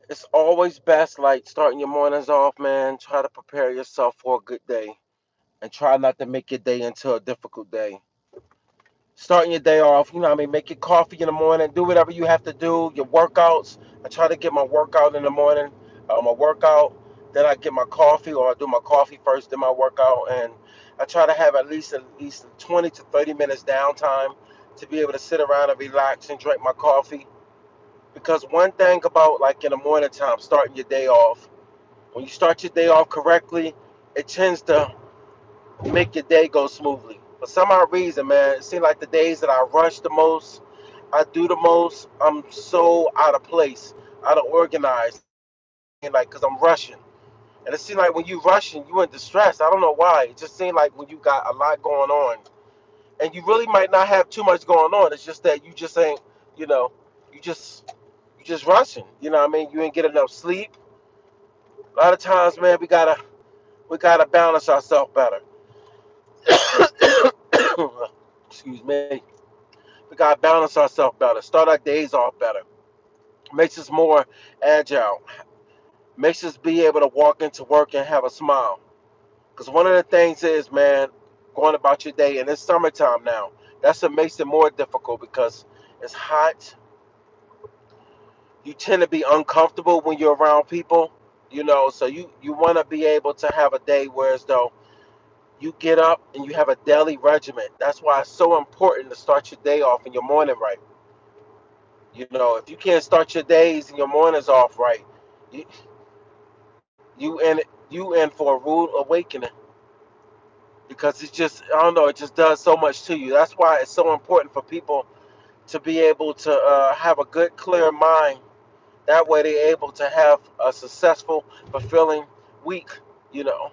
It's always best, like, starting your mornings off, man. Try to prepare yourself for a good day and try not to make your day into a difficult day. Starting your day off, you know what I mean? Make your coffee in the morning, do whatever you have to do, your workouts. I try to get my workout in the morning, my workout, then I get my coffee, or I do my coffee first, then my workout, and I try to have at least 20 to 30 minutes downtime to be able to sit around and relax and drink my coffee. Because one thing about, like, in the morning time, starting your day off, when you start your day off correctly, it tends to make your day go smoothly. For some odd reason, man, it seems like the days that I rush the most, I do the most, I'm so out of place, out of organized. You know what I mean? Like, because I'm rushing. And it seems like when you rushing, you in distress. I don't know why. It just seems like when you got a lot going on, and you really might not have too much going on. It's just that you just ain't, you know, you just you just rushing. You know what I mean? You ain't get enough sleep. A lot of times, man, we gotta balance ourselves better. Excuse me. We gotta balance ourselves better. Start our days off better. Makes us more agile. Makes us be able to walk into work and have a smile. Because one of the things is, man, going about your day, and it's summertime now. That's what makes it more difficult because it's hot. You tend to be uncomfortable when you're around people. So you want to be able to have a day where, as though, you get up and you have a daily regimen. That's why it's so important to start your day off in your morning right. If you can't start your days and your mornings off right, you you in you in for a rude awakening, because it's just, I don't know, it just does so much to you. That's why it's so important for people to be able to have a good, clear mind. That way, they're able to have a successful, fulfilling week. You know,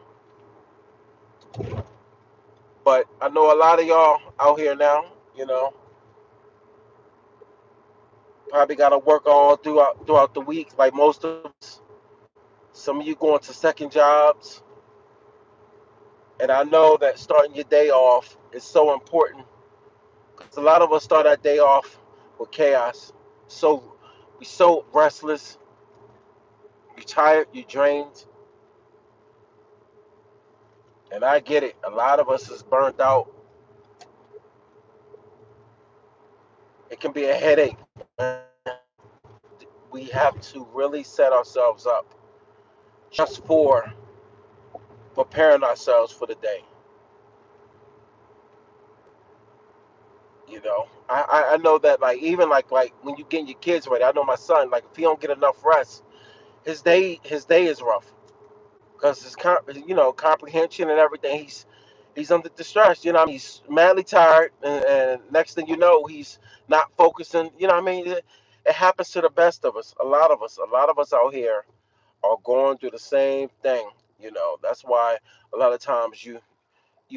but I know a lot of y'all out here now. You know, probably got to work all throughout the week, like most of us. Some of you going to second jobs, and I know that starting your day off is so important because a lot of us start our day off with chaos. So we so restless, you're tired, you're drained, and I get it. A lot of us is burnt out. It can be a headache, man. We have to really set ourselves up just for preparing ourselves for the day. I know that, like, even like when you getting your kids ready. I know my son, like, if he don't get enough rest, his day is rough because comprehension and everything. He's under distress. You know what I mean? He's madly tired, and next thing you know, he's not focusing. You know what I mean? It happens to the best of us. A lot of us out here are going through the same thing. That's why a lot of times you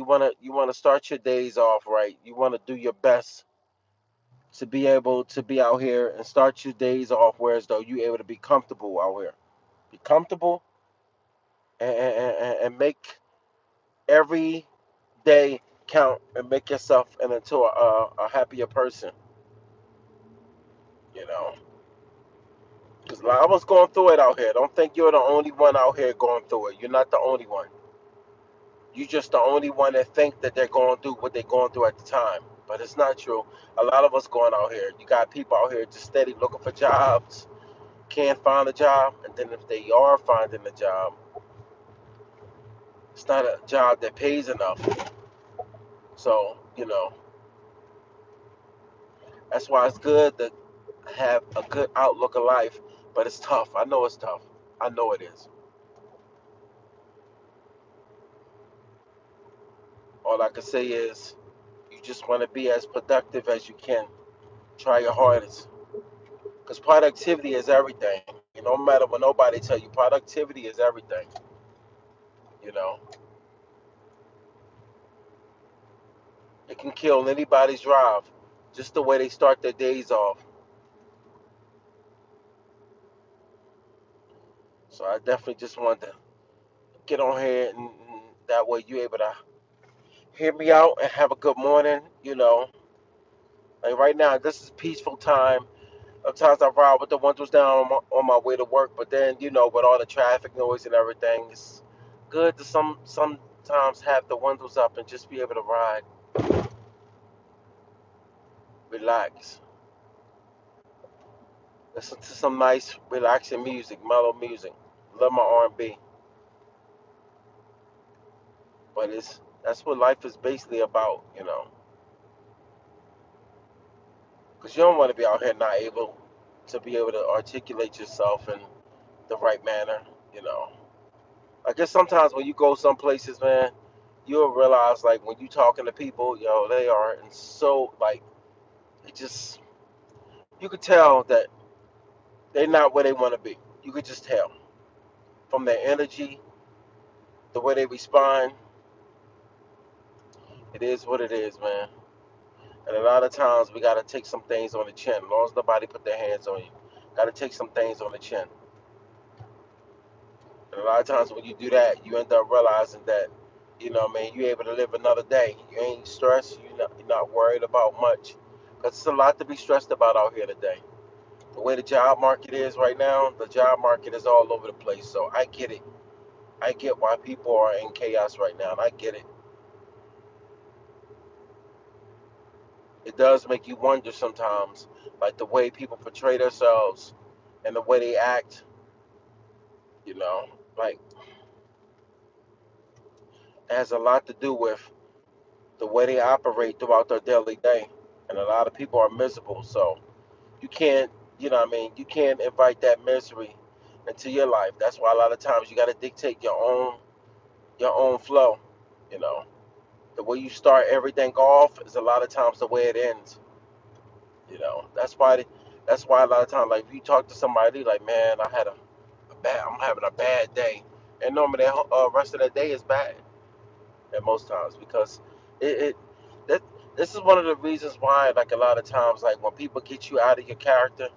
wanna start your days off right. You wanna do your best to be able to be out here and start your days off whereas though you able to be comfortable out here. Be comfortable and make every day count and make yourself into a happier person. You know, because a lot of us going through it out here. Don't think you're the only one out here going through it. You're not the only one. You're just the only one that think that they're going through what they're going through at the time. But it's not true. A lot of us going out here. You got people out here just steady looking for jobs, can't find a job, and then if they are finding a job, it's not a job that pays enough. So, that's why it's good to have a good outlook of life, but it's tough. I know it's tough. I know it is. All I can say is you just want to be as productive as you can. Try your hardest. Because productivity is everything. No matter what nobody tell you, productivity is everything. You know, it can kill anybody's drive. Just the way they start their days off. So I definitely just wanted to get on here, and that way you able to hear me out and have a good morning. Like right now, this is peaceful time. Sometimes I ride with the windows down on my way to work, but then with all the traffic noise and everything, it's good to sometimes have the windows up and just be able to ride, relax, listen to some nice, relaxing music, mellow music. Love my R&B, but that's what life is basically about. Because you don't want to be out here not able to be able to articulate yourself in the right manner. You know, I guess sometimes when you go some places, man, you'll realize like when you talking to people, they are and so like it just you could tell that they're not where they want to be. You could just tell from their energy, the way they respond. It is what it is, man. And a lot of times we gotta take some things on the chin. As long as nobody put their hands on you, gotta take some things on the chin. And a lot of times when you do that, you end up realizing that, man, you're able to live another day. You ain't stressed. You're not worried about much. Because it's a lot to be stressed about out here today. The way the job market is right now, the job market is all over the place. So I get it. I get why people are in chaos right now. And I get it. It does make you wonder sometimes, like the way people portray themselves and the way they act, you know, like it has a lot to do with the way they operate throughout their daily day. And a lot of people are miserable. So you can't, you can't invite that misery into your life. That's why a lot of times you got to dictate your own flow. You know, the way you start everything off is a lot of times the way it ends. That's why a lot of times, like if you talk to somebody like, man, I'm having a bad day, and normally the rest of the day is bad at most times because it that this is one of the reasons why, like a lot of times, like when people get you out of your character,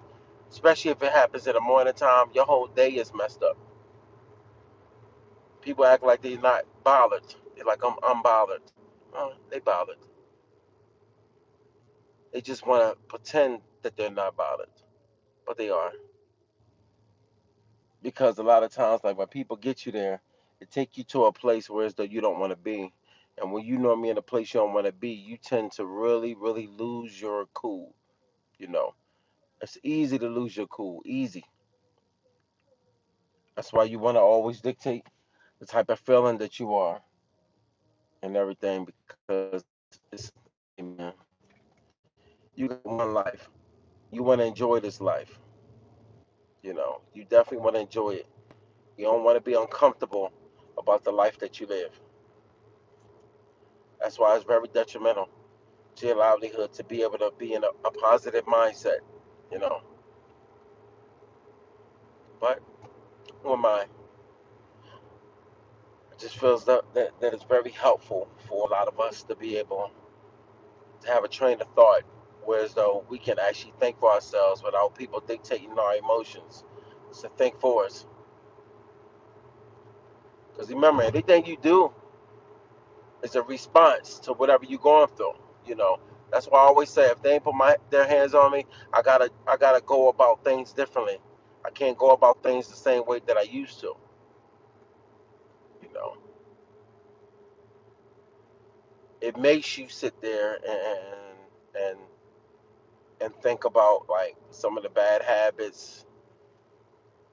especially if it happens in the morning time, your whole day is messed up. People act like they're not bothered. They're like, I'm bothered. They bothered. They just want to pretend that they're not bothered, but they are. Because a lot of times, like when people get you there, it take you to a place where as though you don't want to be. And when you normally in a place you don't want to be, you tend to really, really lose your cool. You know, it's easy to lose your cool, easy. That's why you want to always dictate the type of feeling that you are and everything because it's man, you got one life. You want to enjoy this life. You definitely want to enjoy it. You don't want to be uncomfortable about the life that you live. That's why it's very detrimental to your livelihood to be able to be in a positive mindset. You know, but who am I? It just feels that it's very helpful for a lot of us to be able to have a train of thought, whereas though we can actually think for ourselves without people dictating our emotions. So think for us, because remember, anything you do is a response to whatever you're going through. You know, that's why I always say if they ain't put their hands on me, I gotta go about things differently. I can't go about things the same way that I used to. You know, it makes you sit there and and think about like some of the bad habits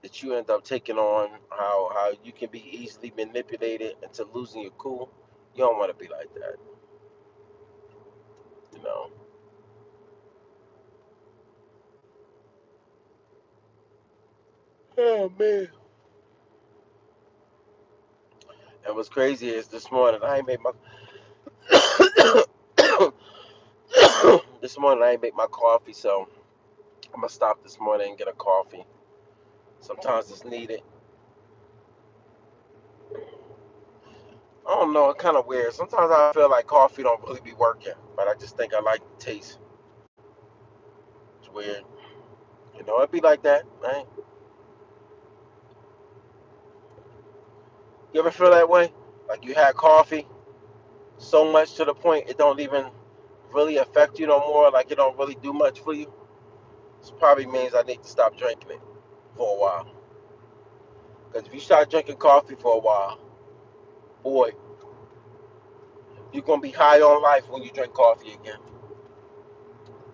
that you end up taking on, how you can be easily manipulated into losing your cool. You don't want to be like that, you know. Oh man. And what's crazy is this morning I ain't made my this morning I ain't make my coffee, so I'm gonna stop this morning and get a coffee. Sometimes it's needed. I don't know, it's kind of weird. Sometimes I feel like coffee don't really be working, but I just think I like the taste. It's weird. It'd be like that, right? You ever feel that way? Like you had coffee so much to the point it don't even really affect you no more. Like it don't really do much for you. This probably means I need to stop drinking it for a while. Because if you start drinking coffee for a while, boy, you're gonna be high on life when you drink coffee again.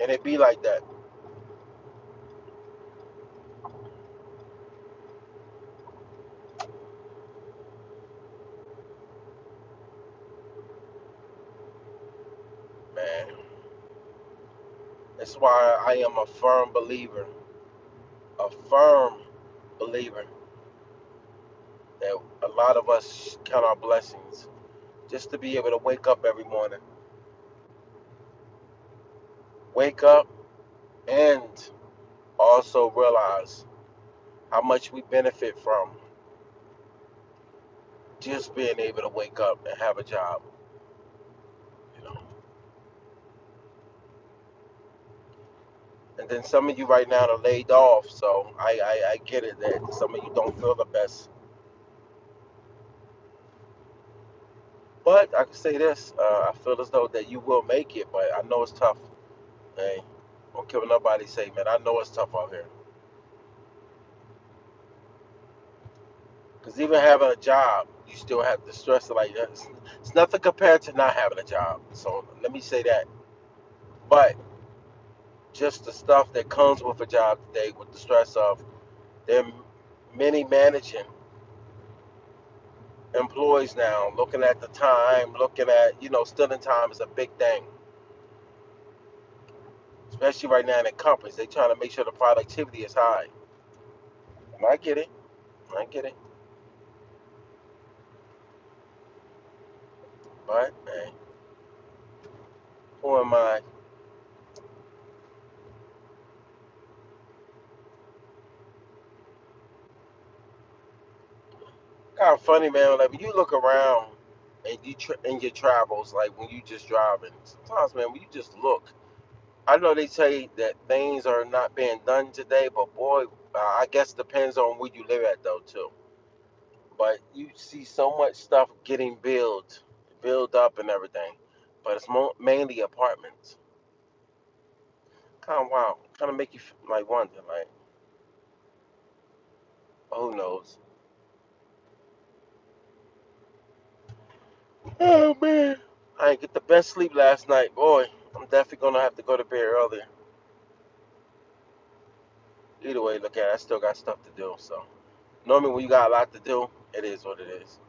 And it be like that, man. That's why I am a firm believer that a lot of us count our blessings just to be able to wake up every morning. Wake up and also realize how much we benefit from just being able to wake up and have a job. You know, and then some of you right now are laid off, so I get it that some of you don't feel the best. But I can say this: I feel as though that you will make it, but I know it's tough. Hey, don't care what nobody say, man. I know it's tough out here. Cause even having a job, you still have to stress it like that. It's nothing compared to not having a job. So let me say that. But just the stuff that comes with a job today, with the stress of there are many managing employees now, looking at the time, looking at stealing time is a big thing, especially right now in companies. They trying to make sure the productivity is high. And I get it. I get it. But hey, who am I? Kind of funny, man. Like when you look around and in your travels, like when you just driving, sometimes, man, when you just look, I know they say that things are not being done today, but boy, I guess depends on where you live at though too. But you see so much stuff getting built up and everything, but it's mainly apartments. Kind of wow, kind of make you like wonder, like, who knows? Oh man, I didn't get the best sleep last night, boy. I'm definitely gonna have to go to bed earlier. Either way, look at it, I still got stuff to do. So normally when you got a lot to do, it is what it is.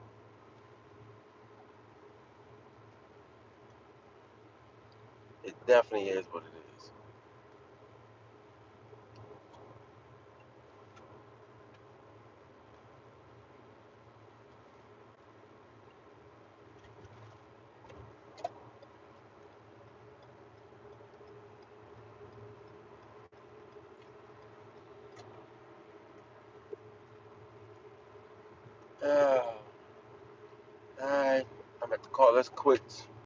It definitely is what it is. Alright, I'm at the call. Let's quit.